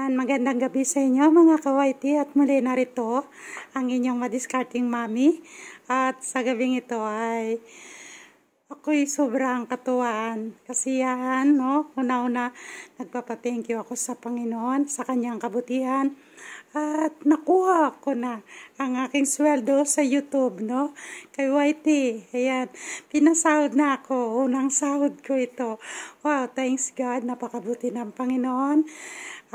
Ayan, magandang gabi sa inyo mga kawaiti at muli narito ang inyong madiscarding mami. At sa gabing ito ay ako'y sobrang katuwaan, kasiyahan, no? Una-una, nagpapa-thank you ako sa Panginoon, sa kanyang kabutihan. At nakuha ko na ang aking sweldo sa YouTube, no? Kay YT. Ayan, pinasahod na ako. Unang sahod ko ito. Wow, thanks God, napakabuti ng Panginoon.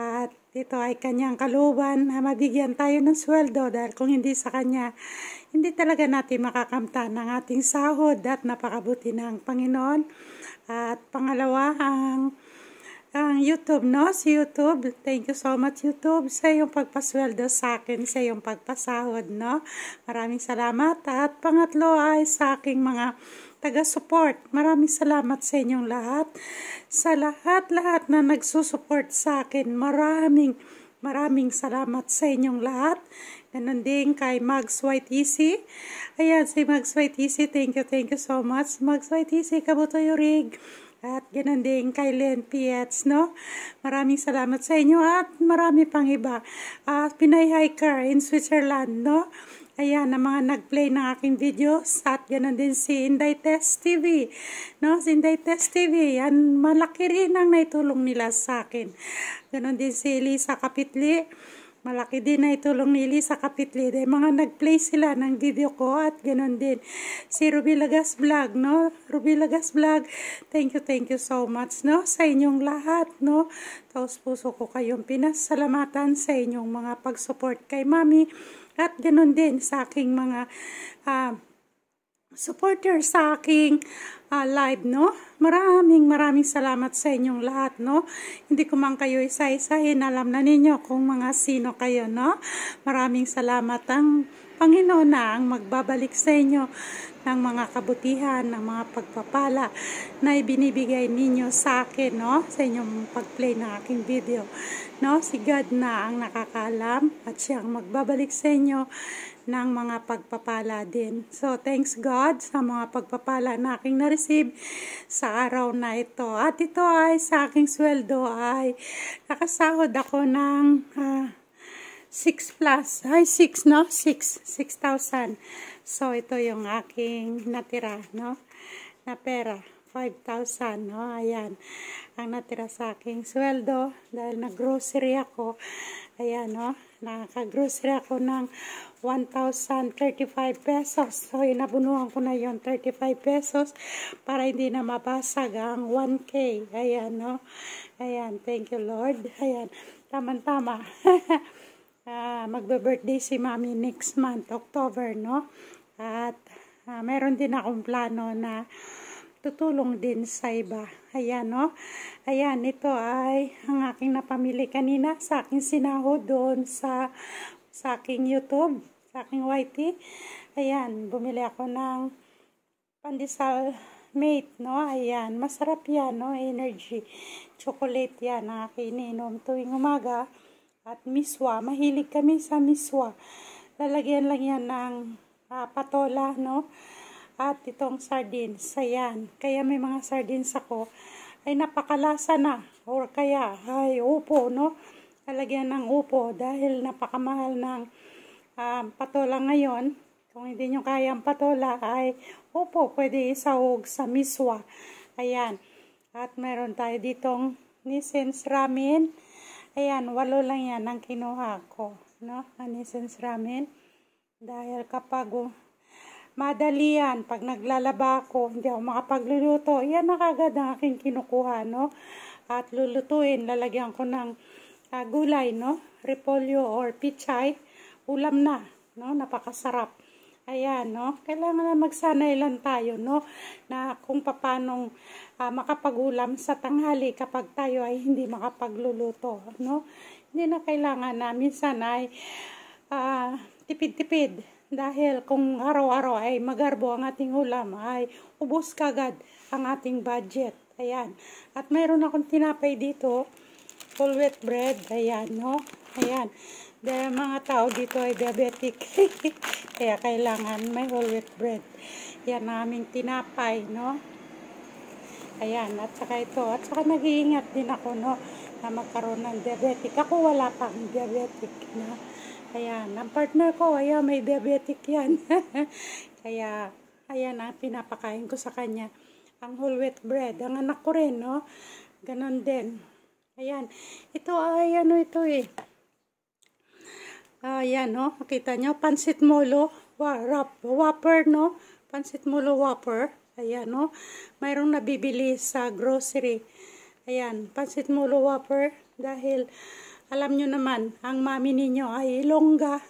At ito ay kanyang kalooban na mabigyan tayo ng sweldo dahil kung hindi sa kanya, hindi talaga natin makakamtan ng ating sahod at napakabuti ng Panginoon. At pangalawa, ang YouTube, no? Si YouTube, thank you so much YouTube sa iyong pagpasweldo sa akin, sa iyong pagpasahod, no? Maraming salamat. At pangatlo ay sa aking mga taga-support. Maraming salamat sa inyong lahat. Sa lahat na nagsusupport sa akin, maraming salamat sa inyong lahat. Ganon din kay Mags White Easy. Ayan, si Mags White Easy, thank you so much. Mags White Easy, Kabutoy Rig. At ganon din kay Len Piets, no? Maraming salamat sa inyo at marami pang iba. Pinay Hiker in Switzerland, no? Ayan, ang mga nag-play ng aking videos. At ganon din si Inday Test TV, no? Si Inday Test TV, yan, malaki rin ang naitulong nila sa akin. Ganon din si Elisa Kapitli. Malaki din na itulong ni Elisa Kapitli. Dahil mga nag-play sila ng video ko at ganoon din. Si Ruby Lagas Vlog, no? Ruby Lagas Vlog, thank you so much, no? Sa inyong lahat, no? Taos puso ko kayong pinasalamatan sa inyong mga pag-support kay Mami. At ganoon din sa aking mga supporter sa aking live, no? Maraming salamat sa inyong lahat, no? Hindi ko man kayo isa-isahin, alam na ninyo kung mga sino kayo, no? Maraming salamat. Ang Panginoon na ang magbabalik sa inyo ng mga kabutihan, ng mga pagpapala na ibinibigay ninyo sa akin, no? Sa inyong pag-play ng aking video, no? Si God na ang nakakaalam at siyang magbabalik sa inyo ng mga pagpapala din. So, thanks God sa mga pagpapala na aking na-receive sa araw na ito. At ito ay sa aking sweldo ay nakasahod ako ng 6,000. So, ito yung aking natira, no? Na pera. 5,000, no? Ayan. Ang natira sa aking sweldo dahil nag-grocery ako. Ayan, no? Nakaka-grocery ako ng 1,035 pesos. So, inabunuhan ko na yon 35 pesos para hindi na mabasag ang 1K. Ayan, no? Ayan, thank you, Lord. Ayan, tama-tama. Magbe-birthday si Mami next month, October, no? At meron din akong plano na tutulong din sa iba. Ayan, no? Ayan, ito ay ang aking napamili kanina sa aking sinahod doon sa aking YouTube, sa aking YT. Ayan, bumili ako ng pandesal mate, no? Ayan, masarap yan, no? Energy. Chocolate yan, ang aking ininom tuwing umaga. At miswa, mahilig kami sa miswa. Lalagyan lang yan ng patola, no? At itong sardines, ayan. Kaya may mga sardines ako ay napakalasa na. Or kaya ay upo, no? Lalagyan ng upo dahil napakamahal ng patola ngayon. Kung hindi nyo kaya ang patola ay upo, pwede isahog sa miswa. Ayan. At meron tayo ditong Nissin's Ramen. Ayan, 8 lang yan ang kinuha ko, no? Nissin's Ramen. Dahil kapag madali yan, pag naglalaba ako, hindi ako makapagluluto, yan na kagad ang aking kinukuha, no? At lulutuin, lalagyan ko ng gulay, no? Repolyo or pichay, ulam na, no? Napakasarap. Ayan, no? Kailangan na magsanay lang tayo, no? Na kung paanong makapag-ulam sa tanghali kapag tayo ay hindi makapagluluto, no? Hindi na kailangan na minsan ay tipid-tipid. Dahil kung araw-araw ay magarbo ang ating ulam, ay ubos kagad ang ating budget. Ayan. At mayroon akong tinapay dito, whole wheat bread. Ayan, no? Ayan. Dahil mga tao dito ay diabetic. Kaya kailangan may whole wheat bread. Yan ang aming tinapay, no? Ayan, at saka ito. At saka nag-iingat din ako, no, na magkaroon ng diabetic. Ako wala pang diabetic, no. Ayan, ang partner ko, ayan, may diabetic yan. Kaya, ayan ang pinapakain ko sa kanya. Ang whole wheat bread. Ang anak ko rin, no. Ganon din. Ayan. Ito ay, ano ito eh. Ayan, no. Makita nyo, pansit molo. Whopper, no. Pansit molo Whopper. Ayan, no. Mayroong nabibili sa grocery. Ayan, pansit molo Whopper. Dahil, alam nyo naman, ang mami ninyo ay Ilongga.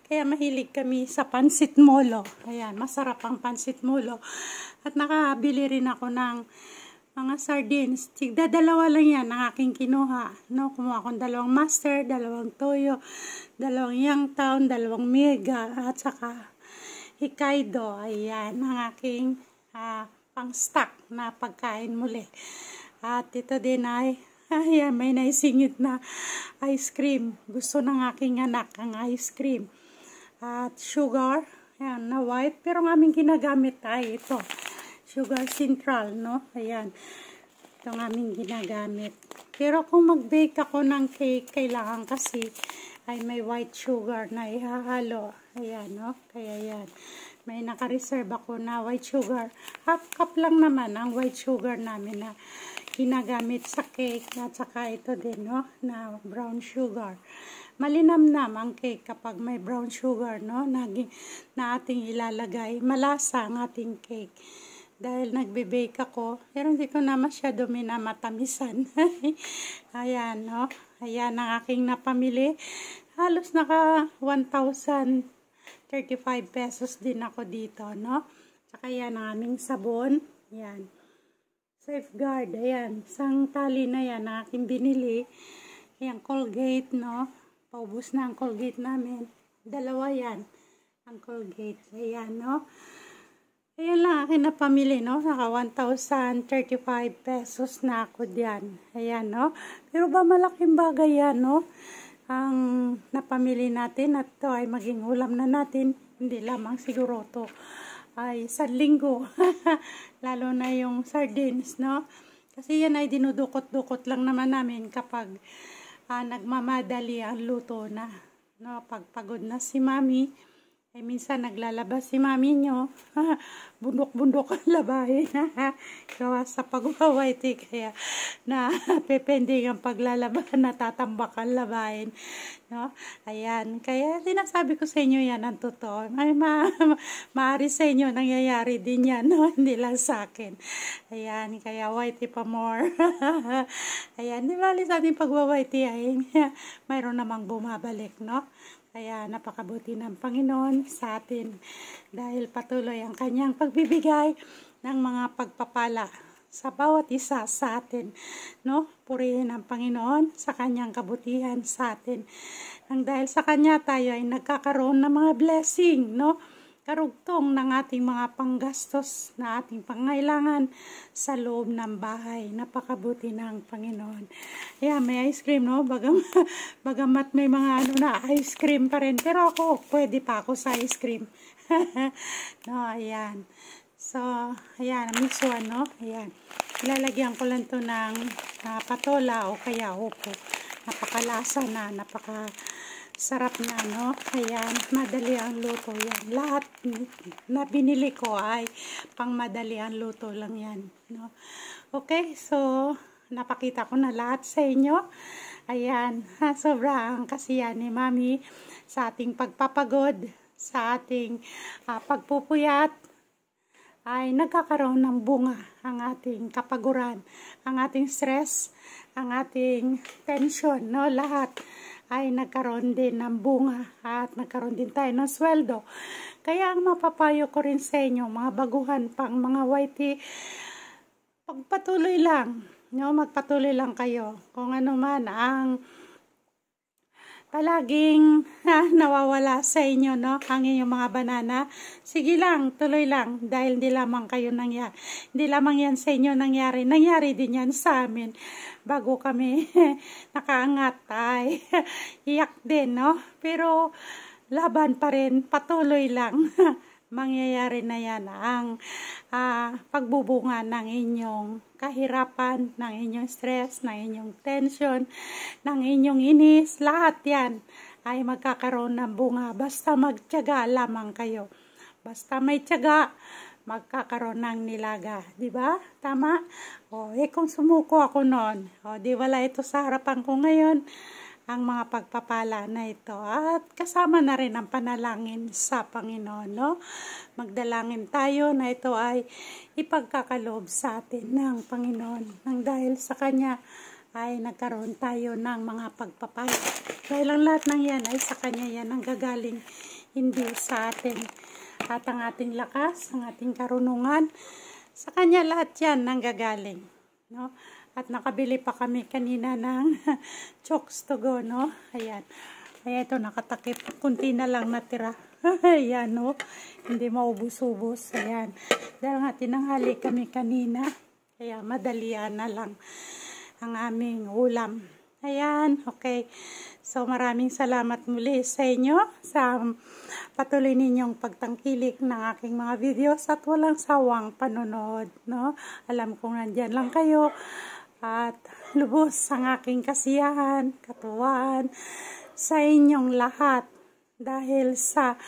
Kaya mahilig kami sa pansit molo. Ayan, masarap ang pansit molo. At nakabili rin ako ng mga sardines. Tigda-dalawa lang yan ang aking kinuha. No? Kumuha akong 2 master, 2 toyo, 2 Youngstown, 2 mega, at saka Hokkaido. Ayan, ang aking pang-stock na pagkain muli. At ito din ay ayan, may naisingit na ice cream. Gusto ng aking anak ang ice cream. At sugar, ayan, na white. Pero ang aming ginagamit ay ito. Sugar Central, no? Ayan. Ito ang aming ginagamit. Pero kung mag-bake ako ng cake, kailangan kasi ay may white sugar na ihahalo. Ayan, no? Kaya yan. May naka-reserve ako na white sugar. Half cup lang naman ang white sugar namin na ginagamit sa cake. At saka ito din, no, na brown sugar. Malinamnam ang cake kapag may brown sugar, no, na ating ilalagay. Malasa ang ating cake. Dahil nagbe-bake ako, pero hindi ko na masyado minamatamisan. Ayan, no. Ayan ang aking napamili. Halos naka 1,035 pesos din ako dito, no. Saka yan ang aming sabon. Ayan. Safeguard, ayan, isang tali na yan na aking binili. Ayan, Colgate, no, paubos na ang Colgate namin. 2 yan, ang Colgate, ayan, no. Ayan lang aking napamili, no, naka 1,035 pesos na ako diyan. Ayan, no, pero ba malaking bagay yan, no, ang napamili natin at ito ay maging ulam na natin, hindi lamang siguro to ay 1 linggo. Lalo na yung sardines, no? Kasi yan ay dinudukot-dukot lang naman namin kapag nagmamadali ang luto na. No? Pag pagod na si mami, ay minsan naglalabas si mami nyo. Bundok-bundok ang labahin. Gawa sa pag-whitey, kaya na pepending ang paglalaban, natatambak ang labahin. No? Ayan. Kaya sinasabi ko sa inyo yan ang totoo. Ay, maaari sa inyo, nangyayari din yan. No? Hindi lang sa akin. Ayan. Kaya whitey pa more. Ayan. Di ba sa ating pag-whitey ay mayroon namang bumabalik, no? Kaya napakabuti ng Panginoon sa atin dahil patuloy ang kanyang pagbibigay ng mga pagpapala sa bawat isa sa atin, no? Purihin ang Panginoon sa kanyang kabutihan sa atin. Nang dahil sa kanya tayo ay nagkakaroon ng mga blessing, no? Karugtong ng ating mga panggastos na ating pangailangan sa loob ng bahay. Napakabuti ng Panginoon. Yeah, may ice cream, no? Bagamat may mga na ice cream pa rin. Pero ako, pwede pa ako sa ice cream. No, ayan. So, ayan, mix one, no? Ayan. Ilalagyan ko lang to ng patola o kaya upo. Napakalasa na, sarap na, no? Ayan, madali ang luto yan. Lahat na binili ko ay pang madali ang luto lang yan, no? Okay, so napakita ko na lahat sa inyo. Ayan, sobrang kasiyahan ni Mami sa ating pagpapagod, sa ating pagpupuyat, ay nagkakaroon ng bunga ang ating kapaguran, ang ating stress, ang ating tension, no? Lahat ay nagkaroon din ng bunga at nagkaroon din tayo ng sweldo. Kaya ang mapapayo ko rin sa inyo, mga baguhan pang mga whitey, pagpatuloy lang, no? Magpatuloy lang kayo. Kung ano man ang palaging nawawala sa inyo, no? Ang inyong mga banana, sige lang, tuloy lang, dahil hindi lamang kayo nangyari. Hindi lamang yan sa inyo nangyari. Nangyari din yan sa amin. Bago kami nakaangat ay iyak din, no? Pero laban pa rin, patuloy lang. mangyayari na yan ang pagbubunga ng inyong kahirapan, ng inyong stress, ng inyong tension, ng inyong inis. Lahat yan ay magkakaroon ng bunga. Basta magtiyaga lamang kayo. Basta may tiyaga, magkakaroon ng nilaga. Diba? Tama? Kung sumuko ako noon, di wala ito sa harapan ko ngayon, ang mga pagpapala na ito. At kasama na rin ang panalangin sa Panginoon, no? Magdalangin tayo na ito ay ipagkakaloob sa atin ng Panginoon. Nang dahil sa Kanya ay nagkaroon tayo ng mga pagpapala. Dahil ang lahat ng yan ay sa Kanya yan ang gagaling, hindi sa atin. At ang ating lakas, ang ating karunungan, sa Kanya lahat yan ang gagaling, no? At nakabili pa kami kanina ng chokes to go, no? Ayan. Ayan, ito nakatakip. Kunti na lang natira. Ayan, no? Hindi maubos-ubos. Ayan. Dahil nga tinanghali kami kanina. Kaya madalian na lang ang aming ulam. Ayan, okay. So, maraming salamat muli sa inyo sa patuloy ninyong pagtangkilik ng aking mga videos at walang sawang panonood, no? Alam kong nandyan lang kayo at lubos ang aking kasiyahan, katuwaan sa inyong lahat dahil sa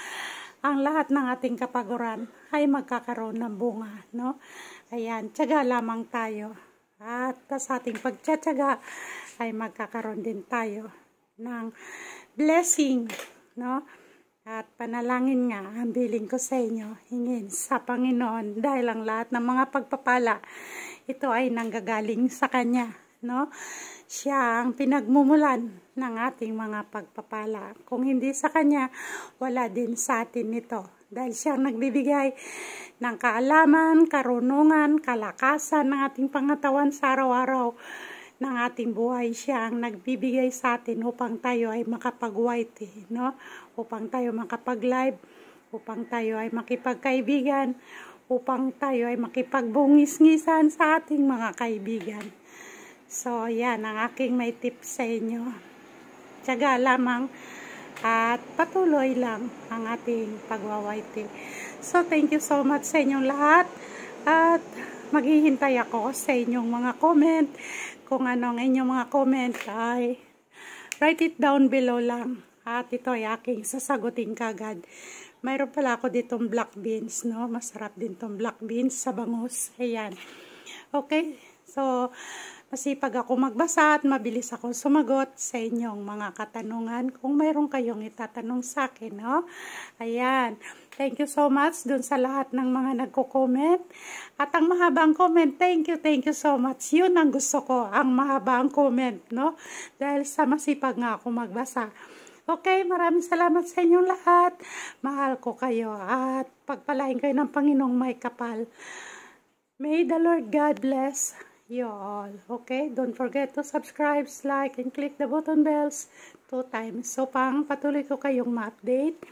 ang lahat ng ating kapaguran ay magkakaroon ng bunga, no? Ayan, tiyaga lamang tayo at sa ating pagtitiyaga ay magkakaroon din tayo ng blessing, no? At panalangin nga ang biling ko sa inyo, hingin sa Panginoon dahil ang lahat ng mga pagpapala ito ay nanggagaling sa Kanya, no? Siya ang pinagmumulan ng ating mga pagpapala. Kung hindi sa Kanya, wala din sa atin ito. Dahil siya ang nagbibigay ng kaalaman, karunungan, kalakasan ng ating pangatawan sa araw-araw ng ating buhay. Siya ang nagbibigay sa atin upang tayo ay makapag-white, no? Upang tayo makapag-live, upang tayo ay makipagkaibigan, upang tayo ay makipagbungis-ngisan sa ating mga kaibigan. So, yan ang aking may tip sa inyo. Tiyaga lamang at patuloy lang ang ating pagwawaiti. So, thank you so much sa inyong lahat at maghihintay ako sa inyong mga comment. Kung ano ang inyong mga comment ay write it down below lang at ito ay aking sasagutin kagad. Mayroon pala ako ditong black beans, no? Masarap din tong black beans sa bangus. Ayan. Okay? So, masipag ako magbasa at mabilis ako sumagot sa inyong mga katanungan kung mayroon kayong itatanong sa akin, no? Ayan. Thank you so much dun sa lahat ng mga nagko-comment. At ang mahabang comment, thank you so much. Yun ang gusto ko, ang mahabang comment, no? Dahil sa masipag nga ako magbasa. Okay, maraming salamat sa inyong lahat. Mahal ko kayo at pagpalain kayo ng Panginoong may kapal. May the Lord God bless you all. Okay, don't forget to subscribe, like, and click the button bells 2 times. So, patuloy ko kayong ma-update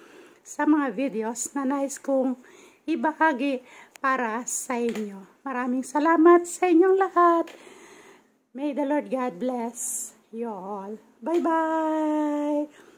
sa mga videos na nais kong ibahagi para sa inyo. Maraming salamat sa inyong lahat. May the Lord God bless you all. Bye-bye!